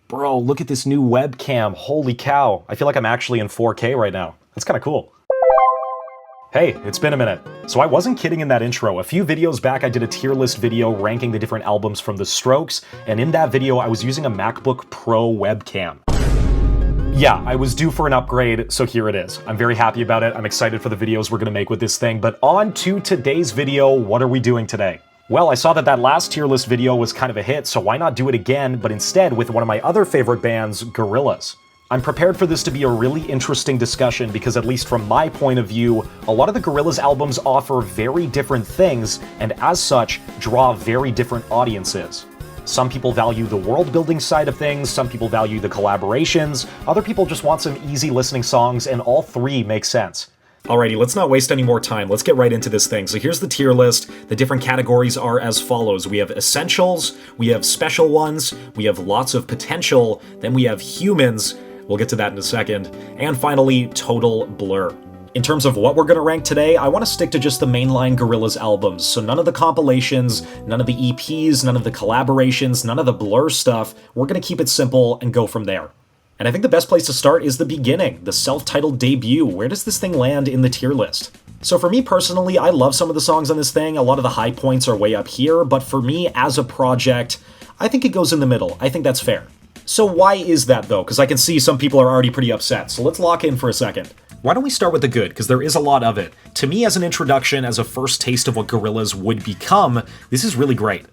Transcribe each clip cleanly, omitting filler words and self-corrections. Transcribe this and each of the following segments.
Bro, look at this new webcam. Holy cow. I feel like I'm actually in 4K right now. That's kind of cool. Hey, it's been a minute. So I wasn't kidding in that intro. A few videos back, I did a tier list video ranking the different albums from The Strokes, and in that video, I was using a MacBook Pro webcam. Yeah, I was due for an upgrade, so here it is. I'm very happy about it. I'm excited for the videos we're gonna make with this thing, but on to today's video. What are we doing today? Well, I saw that last tier list video was kind of a hit, so why not do it again, but instead with one of my other favorite bands, Gorillaz. I'm prepared for this to be a really interesting discussion because, at least from my point of view, a lot of the Gorillaz albums offer very different things, and as such, draw very different audiences. Some people value the world-building side of things, some people value the collaborations, other people just want some easy listening songs, and all three make sense. Alrighty, let's not waste any more time. Let's get right into this thing. So here's the tier list. The different categories are as follows. We have essentials, we have special ones, we have lots of potential, then we have Humanz, we'll get to that in a second, and finally, total blur. In terms of what we're going to rank today, I want to stick to just the mainline Gorillaz albums, so none of the compilations, none of the EPs, none of the collaborations, none of the blur stuff. We're going to keep it simple and go from there. And I think the best place to start is the beginning, the self-titled debut. Where does this thing land in the tier list? So for me personally, I love some of the songs on this thing. A lot of the high points are way up here, but for me as a project, I think it goes in the middle. I think that's fair. So why is that though? Because I can see some people are already pretty upset, so let's lock in for a second. Why don't we start with the good, because there is a lot of it. To me, as an introduction, as a first taste of what Gorillaz would become, this is really great.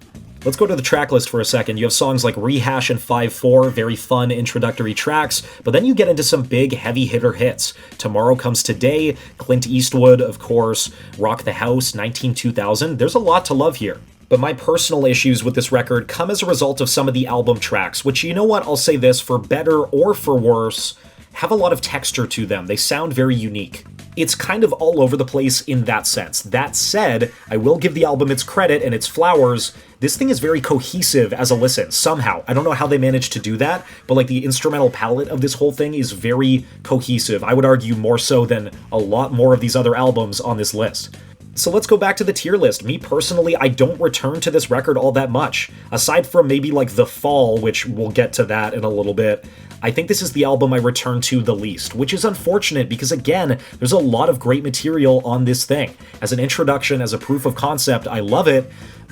Let's go to the track list for a second. You have songs like Rehash and 5-4, very fun introductory tracks, but then you get into some big heavy hitter hits. Tomorrow Comes Today, Clint Eastwood, of course, Rock the House, 19-2000. There's a lot to love here. But my personal issues with this record come as a result of some of the album tracks, which, you know what, I'll say this, for better or for worse, have a lot of texture to them. They sound very unique. It's kind of all over the place in that sense. That said, I will give the album its credit and its flowers. This thing is very cohesive as a listen, somehow. I don't know how they managed to do that, but like the instrumental palette of this whole thing is very cohesive. I would argue more so than a lot more of these other albums on this list. So let's go back to the tier list. Me personally, I don't return to this record all that much. Aside from maybe like The Fall, which we'll get to that in a little bit, I think this is the album I return to the least, which is unfortunate because, again, there's a lot of great material on this thing. As an introduction, as a proof of concept, I love it,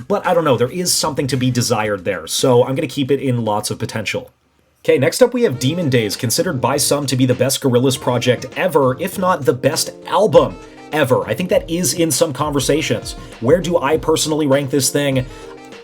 but I don't know, there is something to be desired there, so I'm going to keep it in lots of potential. Okay, next up we have Demon Days, considered by some to be the best Gorillaz project ever, if not the best album ever. I think that is in some conversations. Where do I personally rank this thing?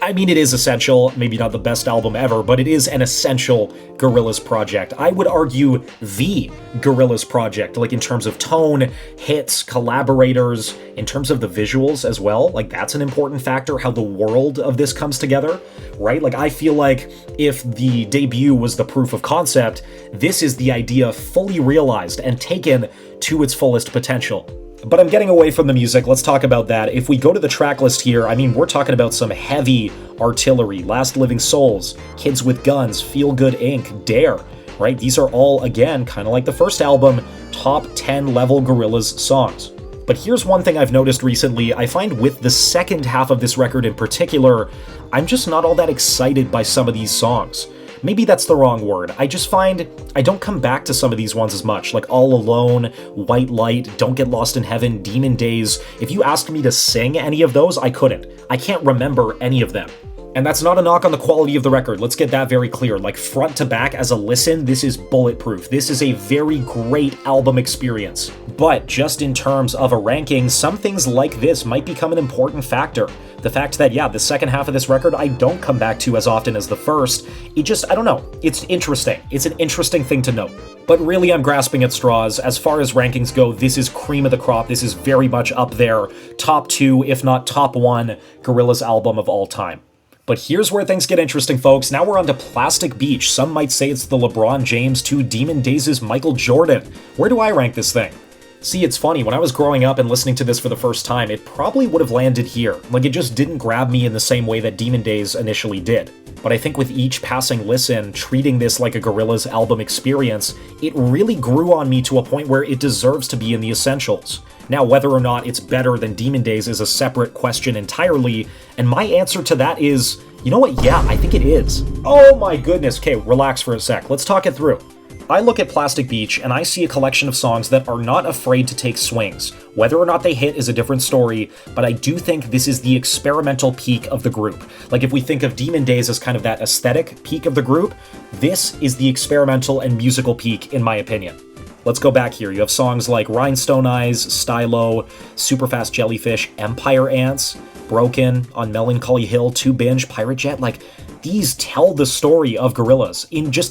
I mean, it is essential, maybe not the best album ever, but it is an essential Gorillaz project. I would argue the Gorillaz project, like in terms of tone, hits, collaborators, in terms of the visuals as well. Like, that's an important factor, how the world of this comes together, right? Like, I feel like if the debut was the proof of concept, this is the idea fully realized and taken to its fullest potential. But I'm getting away from the music, let's talk about that. If we go to the track list here, I mean, we're talking about some heavy artillery, Last Living Souls, Kids with Guns, Feel Good Inc., Dare, right? These are all, again, kind of like the first album, top 10 level Gorillaz songs. But here's one thing I've noticed recently. I find with the second half of this record in particular, I'm just not all that excited by some of these songs. Maybe that's the wrong word. I just find I don't come back to some of these ones as much, like All Alone, White Light, Don't Get Lost in Heaven, Demon Days. If you asked me to sing any of those, I couldn't. I can't remember any of them. And that's not a knock on the quality of the record, let's get that very clear. Like, front to back as a listen, this is bulletproof. This is a very great album experience. But just in terms of a ranking, some things like this might become an important factor. The fact that, yeah, the second half of this record I don't come back to as often as the first, it just, I don't know, it's interesting. It's an interesting thing to note. But really, I'm grasping at straws. As far as rankings go, this is cream of the crop. This is very much up there. Top 2, if not top 1, Gorillaz album of all time. But here's where things get interesting, folks. Now we're on to Plastic Beach. Some might say it's the LeBron James to Demon Days' Michael Jordan. Where do I rank this thing? See, it's funny, when I was growing up and listening to this for the first time, it probably would have landed here. Like, it just didn't grab me in the same way that Demon Days initially did. But I think with each passing listen, treating this like a Gorillaz album experience, it really grew on me to a point where it deserves to be in the essentials. Now, whether or not it's better than Demon Days is a separate question entirely, and my answer to that is You know what? Yeah, I think it is. Oh my goodness. Okay, relax for a sec. Let's talk it through. I look at Plastic Beach and I see a collection of songs that are not afraid to take swings. Whether or not they hit is a different story, but I do think this is the experimental peak of the group. Like if we think of Demon Days as kind of that aesthetic peak of the group, this is the experimental and musical peak in my opinion. Let's go back here. You have songs like Rhinestone Eyes, Stylo, Superfast Jellyfish, Empire Ants, Broken, On Melancholy Hill, 2 Binge, Pirate Jet. Like, these tell the story of Gorillaz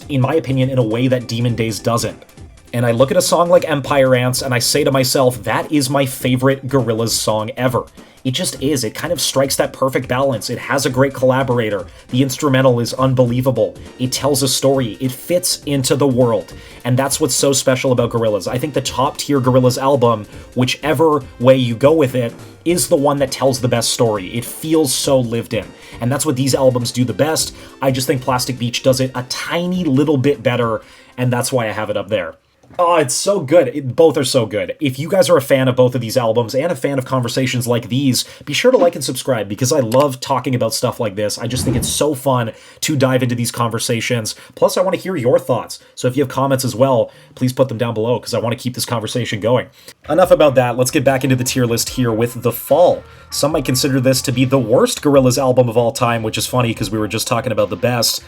in my opinion, in a way that Demon Days doesn't. And I look at a song like Empire Ants and I say to myself, that is my favorite Gorillaz song ever. It just is. It kind of strikes that perfect balance. It has a great collaborator. The instrumental is unbelievable. It tells a story. It fits into the world. And that's what's so special about Gorillaz. I think the top tier Gorillaz album, whichever way you go with it, is the one that tells the best story. It feels so lived in. And that's what these albums do the best. I just think Plastic Beach does it a tiny little bit better, and that's why I have it up there. Oh, it's so good. Both are so good. If you guys are a fan of both of these albums and a fan of conversations like these, be sure to like and subscribe because I love talking about stuff like this. I just think it's so fun to dive into these conversations. Plus, I want to hear your thoughts. So if you have comments as well, please put them down below because I want to keep this conversation going. Enough about that. Let's get back into the tier list here with The Fall. Some might consider this to be the worst Gorillaz album of all time, which is funny because we were just talking about the best.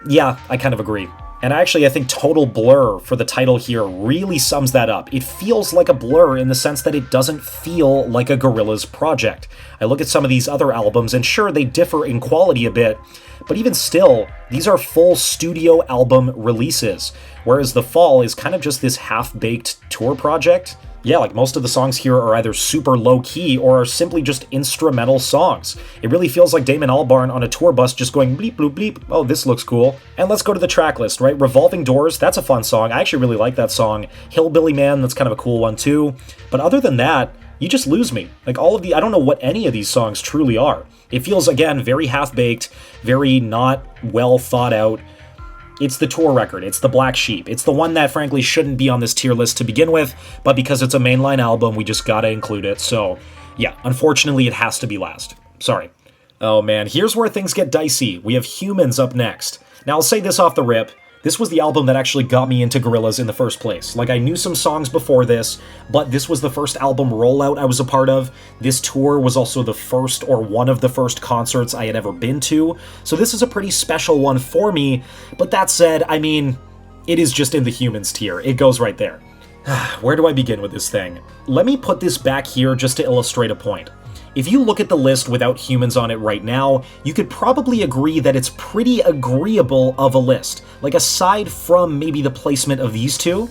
Yeah, I kind of agree. And actually, I think Total Blur for the title here really sums that up. It feels like a Blur in the sense that it doesn't feel like a Gorillaz project. I look at some of these other albums, and sure, they differ in quality a bit, but even still, these are full studio album releases, whereas The Fall is kind of just this half-baked tour project. Yeah, like most of the songs here are either super low-key or are simply just instrumental songs. It really feels like Damon Albarn on a tour bus just going bleep, bloop, bleep. Oh, this looks cool. And let's go to the track list, right? Revolving Doors, that's a fun song. I actually really like that song. Hillbilly Man, that's kind of a cool one too. But other than that, you just lose me. Like I don't know what any of these songs truly are. It feels, again, very half-baked, very not well thought out. It's the tour record, it's the black sheep, it's the one that frankly shouldn't be on this tier list to begin with, but because it's a mainline album, we just gotta include it, so yeah, unfortunately it has to be last. Sorry. Oh man, here's where things get dicey. We have Humanz up next. Now I'll say this off the rip, this was the album that actually got me into Gorillaz in the first place. Like, I knew some songs before this, but this was the first album rollout I was a part of. This tour was also the first or one of the first concerts I had ever been to, so this is a pretty special one for me. But that said, I mean, it is just in the Humanz tier. It goes right there. Where do I begin with this thing? Let me put this back here just to illustrate a point. If you look at the list without Humanz on it right now, you could probably agree that it's pretty agreeable of a list. Like, aside from maybe the placement of these two,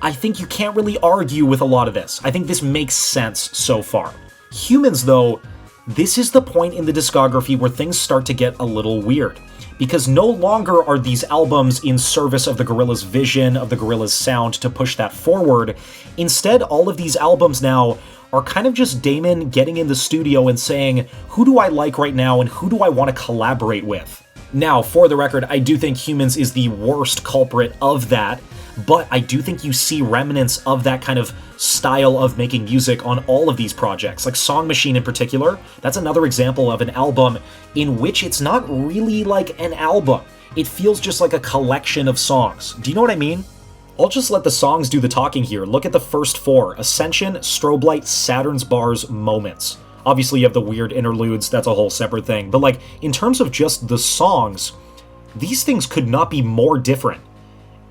I think you can't really argue with a lot of this. I think this makes sense so far. Humanz, though, this is the point in the discography where things start to get a little weird. Because no longer are these albums in service of the Gorillaz vision, of the Gorillaz sound to push that forward. Instead, all of these albums now are kind of just Damon getting in the studio and saying, who do I like right now and who do I want to collaborate with? Now, for the record, I do think Humanz is the worst culprit of that, but I do think you see remnants of that kind of style of making music on all of these projects. Like Song Machine in particular, that's another example of an album in which it's not really like an album. It feels just like a collection of songs. Do you know what I mean? I'll just let the songs do the talking here. Look at the first four: Ascension, Strobe Light, Saturn's Bars, Moments. Obviously you have the weird interludes, that's a whole separate thing, but like, in terms of just the songs, these things could not be more different.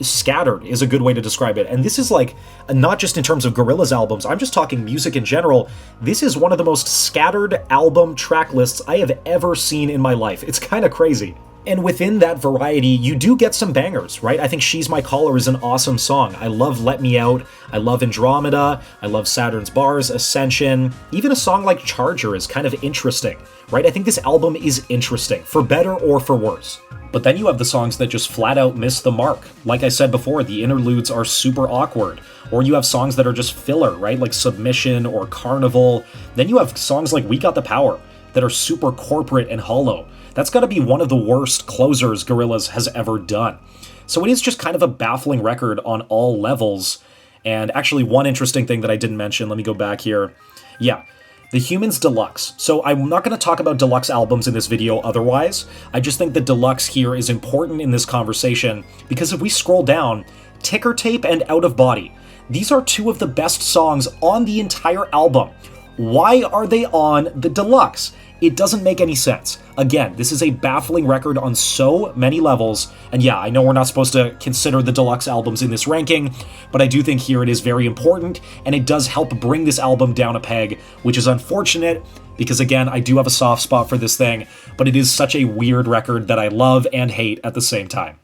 Scattered is a good way to describe it, and this is like, not just in terms of Gorillaz albums, I'm just talking music in general. This is one of the most scattered album track lists I have ever seen in my life. It's kind of crazy. And within that variety, you do get some bangers, right? I think She's My Caller is an awesome song. I love Let Me Out, I love Andromeda, I love Saturn's Bars, Ascension. Even a song like Charger is kind of interesting, right? I think this album is interesting, for better or for worse. But then you have the songs that just flat out miss the mark. Like I said before, the interludes are super awkward. Or you have songs that are just filler, right? Like Submission or Carnival. Then you have songs like We Got the Power that are super corporate and hollow. That's got to be one of the worst closers Gorillaz has ever done. So it is just kind of a baffling record on all levels. And actually, one interesting thing that I didn't mention, let me go back here. Yeah, The Humanz Deluxe. So I'm not going to talk about deluxe albums in this video otherwise. I just think the deluxe here is important in this conversation because if we scroll down, Ticker Tape and Out of Body. These are two of the best songs on the entire album. Why are they on the deluxe? It doesn't make any sense. Again, this is a baffling record on so many levels, and yeah, I know we're not supposed to consider the deluxe albums in this ranking, but I do think here it is very important, and it does help bring this album down a peg, which is unfortunate, because again, I do have a soft spot for this thing, but it is such a weird record that I love and hate at the same time.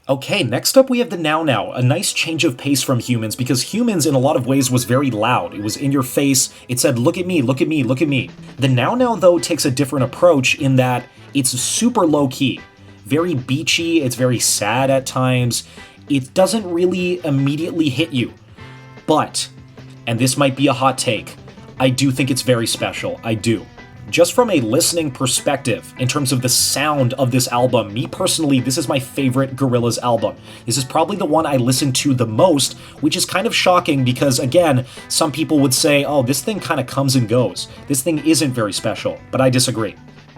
Okay, next up we have the Now Now, a nice change of pace from Humanz, because Humanz in a lot of ways was very loud. It was in your face, it said, look at me, look at me, look at me. The Now Now, though, takes a different approach in that it's super low-key, very beachy, it's very sad at times, it doesn't really immediately hit you. But, and this might be a hot take, I do think it's very special, I do. Just from a listening perspective, in terms of the sound of this album, me personally, this is my favorite Gorillaz album. This is probably the one I listen to the most, which is kind of shocking because, again, some people would say, oh, this thing kind of comes and goes. This thing isn't very special, but I disagree.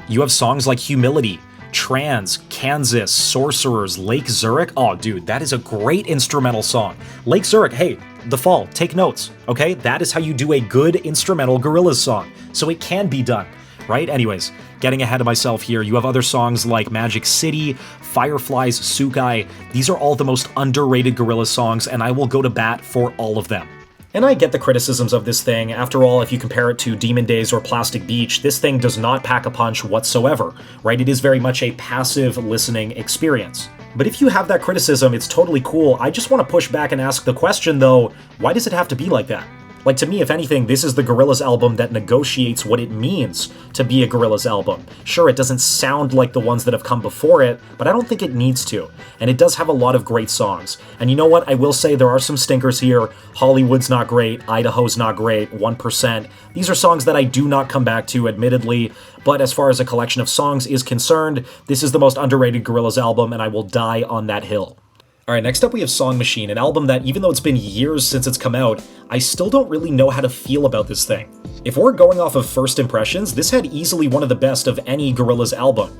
You have songs like Humility, Trans, Kansas, Sorcerers, Lake Zurich. Oh, dude, that is a great instrumental song. Lake Zurich, hey, The Fall, take notes, okay? That is how you do a good instrumental Gorillaz song. So it can be done, right? Anyways, getting ahead of myself here, you have other songs like Magic City, Fireflies, Sukai. These are all the most underrated Gorillaz songs, and I will go to bat for all of them. And I get the criticisms of this thing. After all, if you compare it to Demon Days or Plastic Beach, this thing does not pack a punch whatsoever, right? It is very much a passive listening experience. But if you have that criticism, it's totally cool. I just want to push back and ask the question, though, why does it have to be like that? Like, to me, if anything, this is the Gorillaz album that negotiates what it means to be a Gorillaz album. Sure, it doesn't sound like the ones that have come before it, but I don't think it needs to. And it does have a lot of great songs. And you know what? I will say there are some stinkers here. Hollywood's not great. Idaho's not great. 1%. These are songs that I do not come back to, admittedly. But as far as a collection of songs is concerned, this is the most underrated Gorillaz album, and I will die on that hill. Alright, next up we have Song Machine, an album that, even though it's been years since it's come out, I still don't really know how to feel about this thing. If we're going off of first impressions, this had easily one of the best of any Gorillaz album.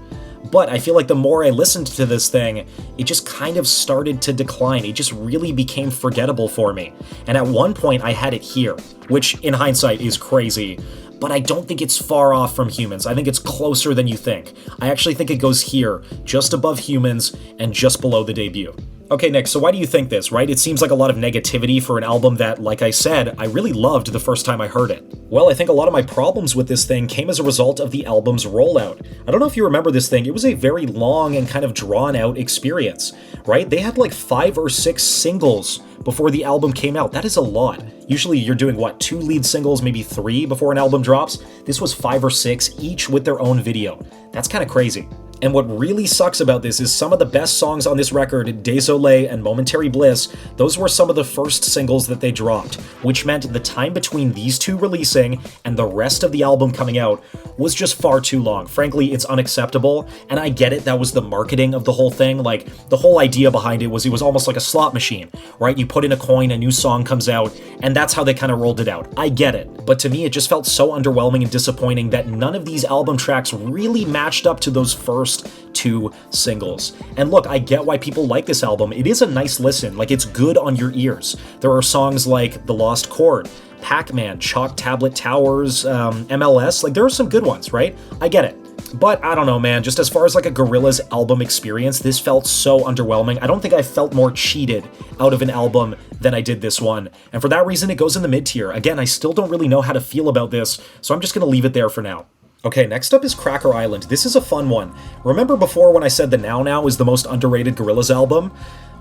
But I feel like the more I listened to this thing, it just kind of started to decline. It just really became forgettable for me. And at one point I had it here, which in hindsight is crazy, but I don't think it's far off from Humanz. I think it's closer than you think. I actually think it goes here, just above Humanz and just below the debut. Okay, Nick, so why do you think this, right? It seems like a lot of negativity for an album that, like I said, I really loved the first time I heard it. Well, I think a lot of my problems with this thing came as a result of the album's rollout. I don't know if you remember this thing, it was a very long and kind of drawn-out experience, right? They had like 5 or 6 singles before the album came out. That is a lot. Usually you're doing, what, 2 lead singles, maybe 3 before an album drops? This was 5 or 6, each with their own video. That's kind of crazy. And what really sucks about this is some of the best songs on this record, Désolé and Momentary Bliss, those were some of the first singles that they dropped, which meant the time between these two releasing and the rest of the album coming out was just far too long. Frankly, it's unacceptable, and I get it, that was the marketing of the whole thing. Like, the whole idea behind it was almost like a slot machine, right? You put in a coin, a new song comes out, and that's how they kind of rolled it out. I get it, but to me it just felt so underwhelming and disappointing that none of these album tracks really matched up to those first 2 singles. And look, I get why people like this album. It is a nice listen, like it's good on your ears. There are songs like The Lost Chord, Pac-Man, Chalk Tablet Towers, MLS, like there are some good ones, right? I get it. But I don't know, man, just as far as like a Gorillaz album experience, this felt so underwhelming. I don't think I felt more cheated out of an album than I did this one. And for that reason, it goes in the mid-tier. Again, I still don't really know how to feel about this, so I'm just gonna leave it there for now. Okay, next up is Cracker Island. This is a fun one. Remember before when I said the Now Now is the most underrated Gorillaz album?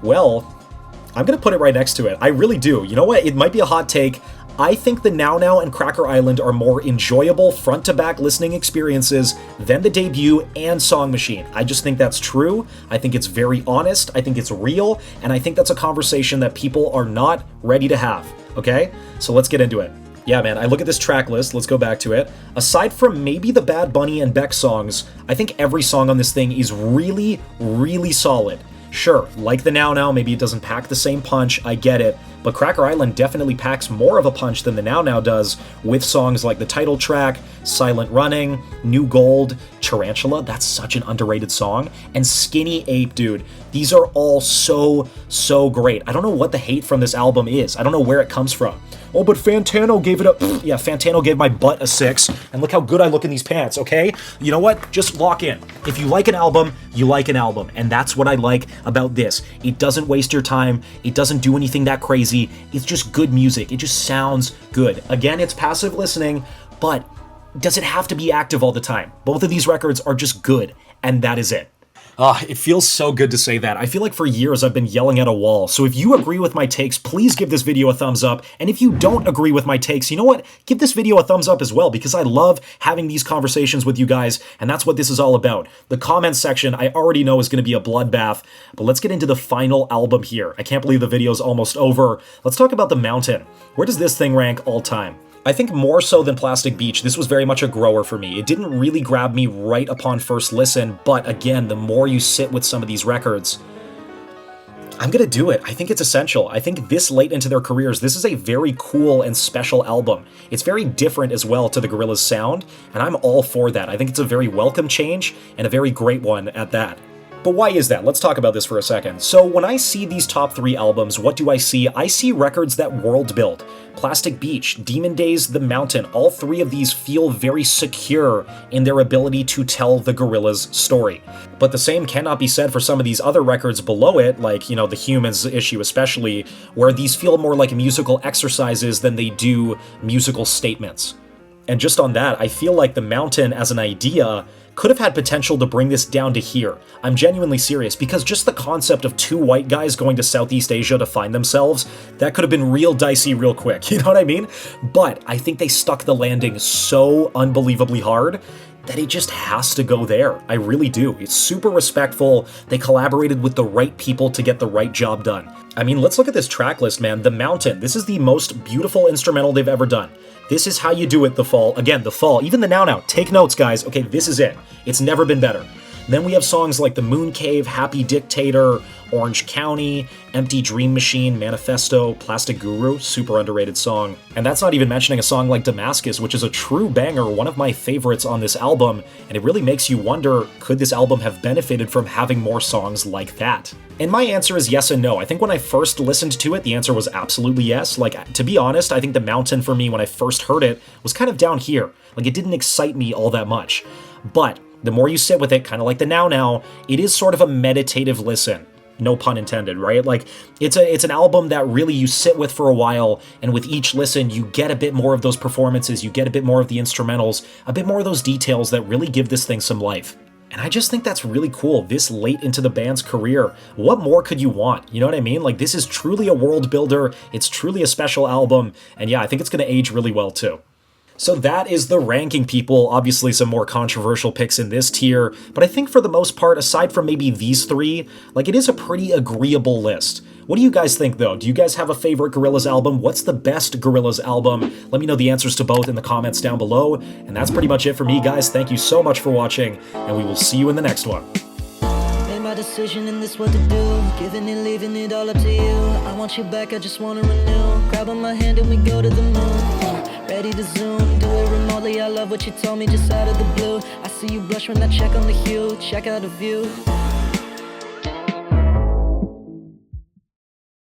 Well, I'm gonna put it right next to it. I really do. You know what? It might be a hot take. I think the Now Now and Cracker Island are more enjoyable front-to-back listening experiences than the debut and Song Machine. I just think that's true. I think it's very honest. I think it's real. And I think that's a conversation that people are not ready to have. Okay? So let's get into it. Yeah, man, I look at this track list, let's go back to it. Aside from maybe the Bad Bunny and Beck songs, I think every song on this thing is really, really solid. Sure, like the Now Now, maybe it doesn't pack the same punch, I get it, but Cracker Island definitely packs more of a punch than the Now Now does, with songs like the title track, Silent Running, New Gold, Tarantula, that's such an underrated song, and Skinny Ape, dude. These are all so great. I don't know what the hate from this album is. I don't know where it comes from. Oh, but Fantano gave it a... Yeah, Fantano gave my butt a 6, and look how good I look in these pants, okay? You know what? Just lock in. If you like an album, you like an album, and that's what I like about this. It doesn't waste your time. It doesn't do anything that crazy. It's just good music. It just sounds good. Again, it's passive listening, but does it have to be active all the time? Both of these records are just good, and that is it. It feels so good to say that. I feel like for years I've been yelling at a wall. So if you agree with my takes, please give this video a thumbs up. And if you don't agree with my takes, you know what? Give this video a thumbs up as well, because I love having these conversations with you guys, and that's what this is all about. The comments section, I already know, is going to be a bloodbath, but let's get into the final album here. I can't believe the video's almost over. Let's talk about The Mountain. Where does this thing rank all time? I think more so than Plastic Beach, this was very much a grower for me. It didn't really grab me right upon first listen, but again, the more you sit with some of these records, I'm gonna do it. I think it's essential. I think this late into their careers, this is a very cool and special album. It's very different as well to the Gorillaz sound, and I'm all for that. I think it's a very welcome change, and a very great one at that. But why is that? Let's talk about this for a second. So when I see these top 3 albums, what do I see? I see records that world build. Plastic Beach, Demon Days, The Mountain, all 3 of these feel very secure in their ability to tell the Gorillaz story. But the same cannot be said for some of these other records below it, like, you know, the Humanz issue especially, where these feel more like musical exercises than they do musical statements. And just on that, I feel like The Mountain as an idea could have had potential to bring this down to here. I'm genuinely serious, because just the concept of 2 white guys going to Southeast Asia to find themselves, that could have been real dicey real quick, you know what I mean? But I think they stuck the landing so unbelievably hard that it just has to go there. I really do. It's super respectful. They collaborated with the right people to get the right job done. I mean, let's look at this track list, man. The Mountain. This is the most beautiful instrumental they've ever done. This is how you do it, The Fall. Again, The Fall. Even the Now Now. Take notes, guys. Okay, this is it. It's never been better. Then we have songs like The Moon Cave, Happy Dictator, Orange County, Empty Dream Machine, Manifesto, Plastic Guru, super underrated song. And that's not even mentioning a song like Damascus, which is a true banger, one of my favorites on this album, and it really makes you wonder, could this album have benefited from having more songs like that? And my answer is yes and no. I think when I first listened to it, the answer was absolutely yes. Like, to be honest, I think The Mountain for me, when I first heard it, was kind of down here. Like, it didn't excite me all that much. But the more you sit with it, kind of like the Now Now, it is sort of a meditative listen. No pun intended, right? Like, it's an album that really you sit with for a while, and with each listen, you get a bit more of those performances, you get a bit more of the instrumentals, a bit more of those details that really give this thing some life. And I just think that's really cool, this late into the band's career. What more could you want? You know what I mean? Like, this is truly a world builder, it's truly a special album, and yeah, I think it's gonna age really well too. So that is the ranking, people. Obviously some more controversial picks in this tier, but I think for the most part, aside from maybe these 3, like, it is a pretty agreeable list. What do you guys think, though? Do you guys have a favorite Gorillaz album? What's the best Gorillaz album? Let me know the answers to both in the comments down below. And that's pretty much it for me, guys. Thank you so much for watching, and we will see you in the next one. My decision in this, what to do, giving and leaving it all up to you. I want you back, I just want to renew. Grab on my hand and we go to the moon. Ready to zoom, do it remotely. I love what you told me just out of the blue. I see you blush when I check on the hue, check out the view.